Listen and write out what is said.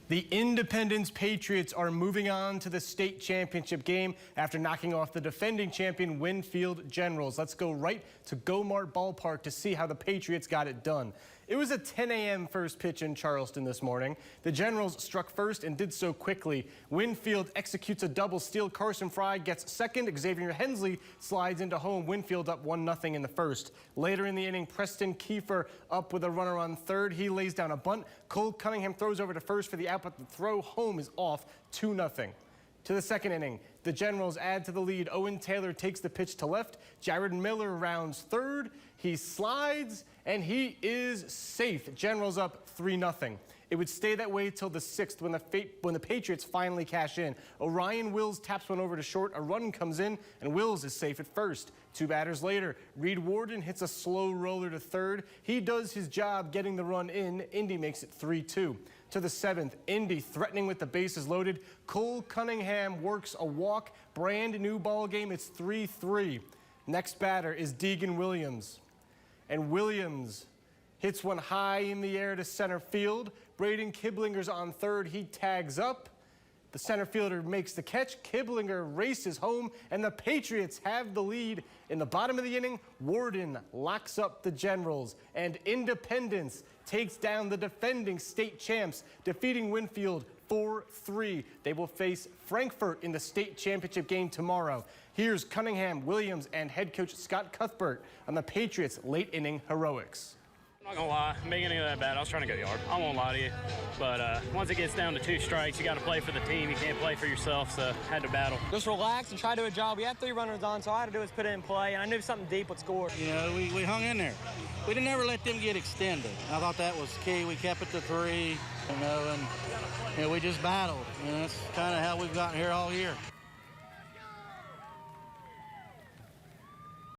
The Independence Patriots are moving on to the state championship game after knocking off the defending champion Winfield Generals. Let's go right to Go-Mart Ballpark to see how the Patriots got it done. It was a 10 a.m. first pitch in Charleston this morning. The Generals struck first and did so quickly. Winfield executes a double steal. Carson Fry gets second. Xavier Hensley slides into home. Winfield up 1-0 in the first. Later in the inning, Preston Kiefer up with a runner on third. He lays down a bunt. Cole Cunningham throws over to first for the out, but the throw home is off 2-0. To the second inning, the Generals add to the lead. Owen Taylor takes the pitch to left. Jared Miller rounds third. He slides, and he is safe. Generals up 3-0. It would stay that way till the sixth when the Patriots finally cash in. Orion Wills taps one over to short. A run comes in, and Wills is safe at first. Two batters later, Reed Warden hits a slow roller to third. He does his job getting the run in. Indy makes it 3-2. To the seventh, Indy threatening with the bases loaded. Cole Cunningham works a walk. Brand new ball game. It's 3-3. Next batter is Deegan Williams. And Williams hits one high in the air to center field. Braden Kiblinger's on third. He tags up. The center fielder makes the catch. Kiblinger races home, and the Patriots have the lead. In the bottom of the inning, Warden locks up the Generals, and Independence takes down the defending state champs, defeating Winfield 4-3. They will face Frankfort in the state championship game tomorrow. Here's Cunningham, Williams, and head coach Scott Cuthbert on the Patriots' late inning heroics. I'm not gonna lie, beginning of that bat, I was trying to go yard. I won't lie to you, but once it gets down to 2 strikes, you got to play for the team. You can't play for yourself, so had to battle. Just relax and try to do a job. We had 3 runners on, so all I had to do was put it in play, and I knew something deep would score. You know, we hung in there. We didn't ever let them get extended. I thought that was key. We kept it to 3, and we just battled. That's kind of how we've gotten here all year.